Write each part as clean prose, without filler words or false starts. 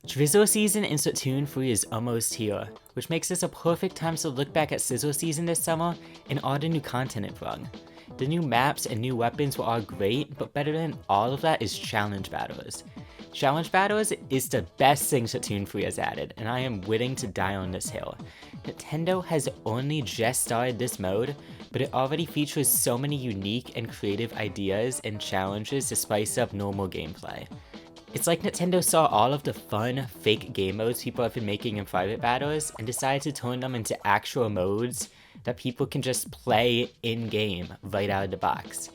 Drizzle season in Splatoon 3 is almost here, which makes this a perfect time to look back at Sizzle season this summer and all the new content it brought. The new maps and new weapons were all great, but better than all of that is Challenge Battles. Challenge Battles is the best thing Splatoon 3 has added, and I am willing to die on this hill. Nintendo has only just started this mode, but it already features so many unique and creative ideas and challenges to spice up normal gameplay. It's like Nintendo saw all of the fun, fake game modes people have been making in private battles and decided to turn them into actual modes that people can just play in-game right out of the box.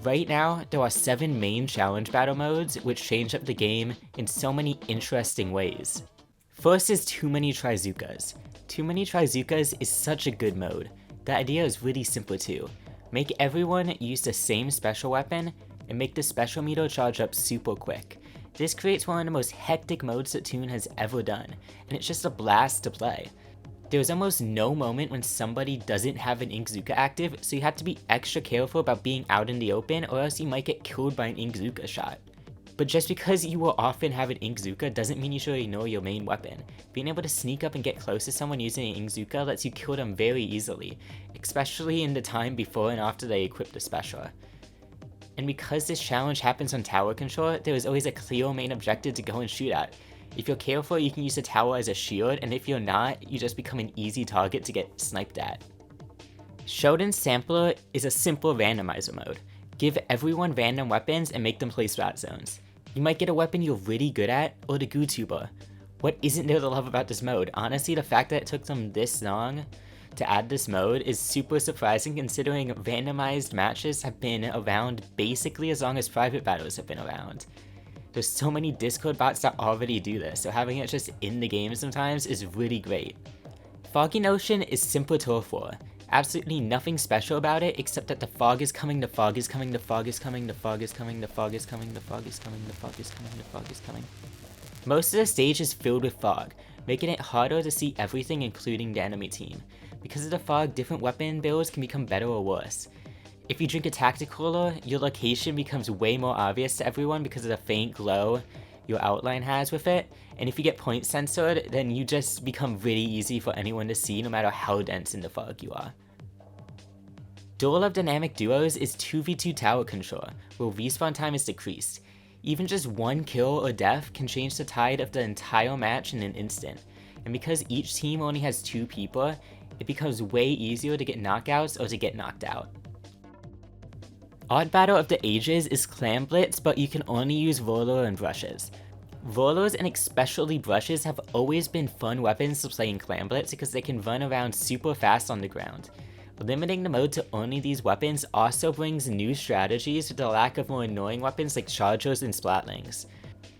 Right now, there are 7 main challenge battle modes which change up the game in so many interesting ways. First is Too Many Trizookas. Too Many Trizookas is such a good mode. The idea is really simple too. Make everyone use the same special weapon and make the special meter charge up super quick. This creates one of the most hectic modes Splatoon has ever done, and it's just a blast to play. There's almost no moment when somebody doesn't have an Inkzooka active, so you have to be extra careful about being out in the open or else you might get killed by an Inkzooka shot. But just because you will often have an Inkzooka doesn't mean you should ignore your main weapon. Being able to sneak up and get close to someone using an Inkzooka lets you kill them very easily, especially in the time before and after they equip the special. And because this challenge happens on tower control, there is always a clear main objective to go and shoot at. If you're careful, you can use the tower as a shield, and if you're not, you just become an easy target to get sniped at. Shodan Sampler is a simple randomizer mode. Give everyone random weapons and make them play splat zones. You might get a weapon you're really good at, or the goo tuber. What isn't there to love about this mode? Honestly, the fact that it took them this long to add this mode is super surprising considering randomized matches have been around basically as long as private battles have been around. There's so many Discord bots that already do this, so having it just in the game sometimes is really great. Foggy Notion is simple Turf War. Absolutely nothing special about it except that the fog is coming, the fog is coming, the fog is coming, the fog is coming, the fog is coming, the fog is coming, the fog is coming, the fog is coming. Most of the stage is filled with fog, making it harder to see everything including the enemy team. Because of the fog, different weapon builds can become better or worse. If you drink a tacticaler, your location becomes way more obvious to everyone because of the faint glow your outline has with it, and if you get point censored, then you just become really easy for anyone to see no matter how dense in the fog you are. Duel of Dynamic Duos is 2v2 tower control, where respawn time is decreased. Even just one kill or death can change the tide of the entire match in an instant, and because each team only has 2 people, it becomes way easier to get knockouts or to get knocked out. Odd Battle of the Ages is Clam Blitz, but you can only use roller and brushes. Rollers and especially brushes have always been fun weapons to play in Clam Blitz because they can run around super fast on the ground. Limiting the mode to only these weapons also brings new strategies with the lack of more annoying weapons like chargers and splatlings.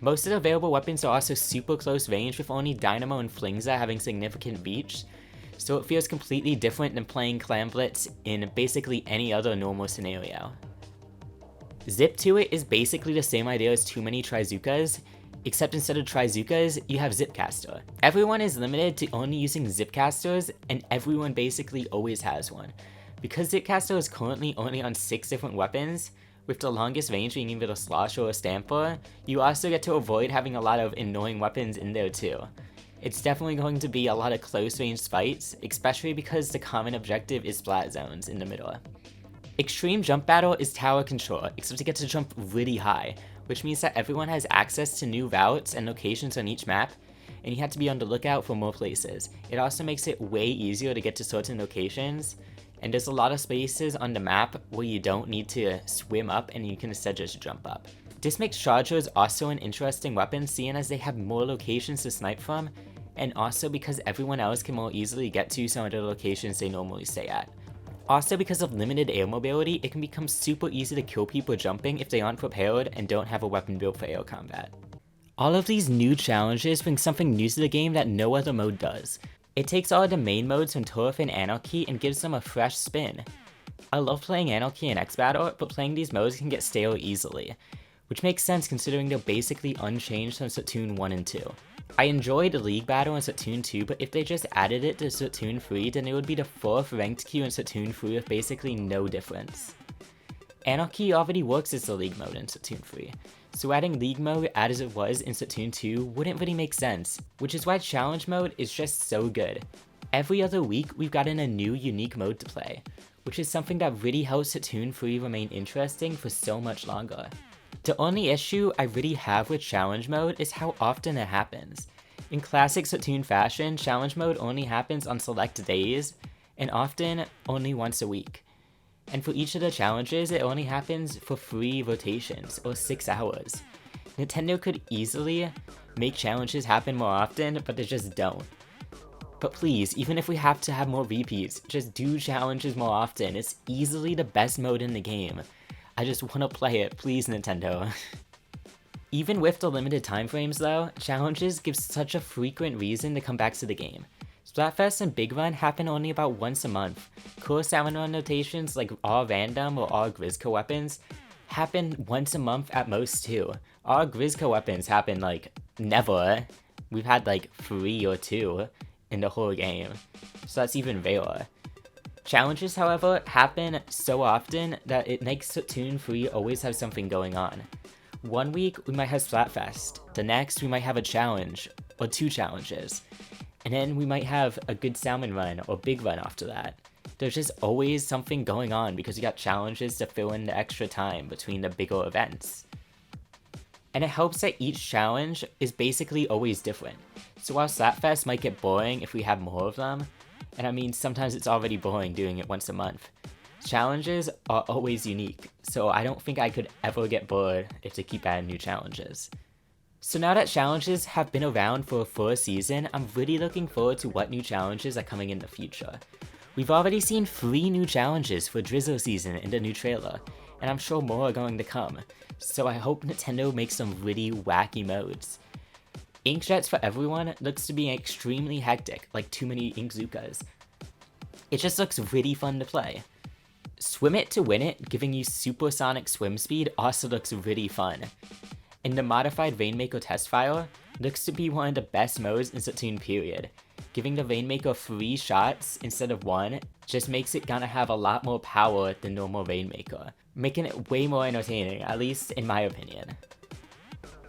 Most of the available weapons are also super close range with only Dynamo and Flingza having significant reach, so it feels completely different than playing Clam Blitz in basically any other normal scenario. Zip to It is basically the same idea as Too Many Trizookas, except instead of Trizookas, you have Zipcaster. Everyone is limited to only using Zipcasters, and everyone basically always has one. Because Zipcaster is currently only on 6 different weapons, with the longest range being either a Slosh or a Stamper, you also get to avoid having a lot of annoying weapons in there too. It's definitely going to be a lot of close range fights, especially because the common objective is splat zones in the middle. Extreme Jump Battle is tower control, except you get to jump really high, which means that everyone has access to new routes and locations on each map, and you have to be on the lookout for more places. It also makes it way easier to get to certain locations, and there's a lot of spaces on the map where you don't need to swim up and you can instead just jump up. This makes chargers also an interesting weapon, seeing as they have more locations to snipe from, and also because everyone else can more easily get to some of the locations they normally stay at. Also, because of limited air mobility, it can become super easy to kill people jumping if they aren't prepared and don't have a weapon built for air combat. All of these new challenges bring something new to the game that no other mode does. It takes all of the main modes from Turf and Anarchy and gives them a fresh spin. I love playing Anarchy and X-Battle, but playing these modes can get stale easily, which makes sense considering they're basically unchanged from Splatoon 1 and 2. I enjoyed League Battle in Splatoon 2, but if they just added it to Splatoon 3, then it would be the 4th ranked queue in Splatoon 3 with basically no difference. Anarchy already works as the League mode in Splatoon 3, So adding League mode as it was in Splatoon 2 wouldn't really make sense, which is why Challenge mode is just so good. Every other week we've gotten a new unique mode to play, which is something that really helps Splatoon 3 remain interesting for so much longer. The only issue I really have with Challenge mode is how often it happens. In classic Splatoon fashion, Challenge mode only happens on select days, and often only once a week. And for each of the challenges, it only happens for 3 rotations, or 6 hours. Nintendo could easily make challenges happen more often, but they just don't. But please, even if we have to have more repeats, just do challenges more often. It's easily the best mode in the game. I just want to play it, please Nintendo. Even with the limited time frames though, challenges give such a frequent reason to come back to the game. Splatfest and Big Run happen only about once a month. Cool Salmon Run rotations like all random or all Grizzco weapons happen once a month at most too. All Grizzco weapons happen like never. We've had like 3 or 2 in the whole game, so that's even rarer. Challenges, however, happen so often that it makes Splatoon 3 always have something going on. One week we might have Splatfest, the next we might have a challenge, or 2 challenges, and then we might have a good Salmon Run or Big Run after that. There's just always something going on because you got challenges to fill in the extra time between the bigger events. And it helps that each challenge is basically always different. So while Splatfest might get boring if we have more of them, and I mean sometimes it's already boring doing it once a month, challenges are always unique, so I don't think I could ever get bored if they keep adding new challenges. So now that challenges have been around for a full season, I'm really looking forward to what new challenges are coming in the future. We've already seen 3 new challenges for Drizzle season in the new trailer, and I'm sure more are going to come, so I hope Nintendo makes some really wacky modes. Inkjets for Everyone looks to be extremely hectic, like too many Inkzookas. It just looks really fun to play. Swim It to Win It, giving you supersonic swim speed, also looks really fun. And the modified Rainmaker test file looks to be one of the best modes in Splatoon period. Giving the Rainmaker 3 shots instead of 1 just makes it gonna have a lot more power than normal Rainmaker, making it way more entertaining, at least in my opinion.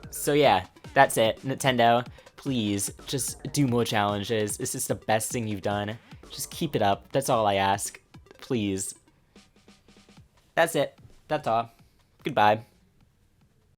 So yeah, that's it. Nintendo, please, just do more challenges. This is the best thing you've done. Just keep it up, that's all I ask. Please. That's it. That's all. Goodbye.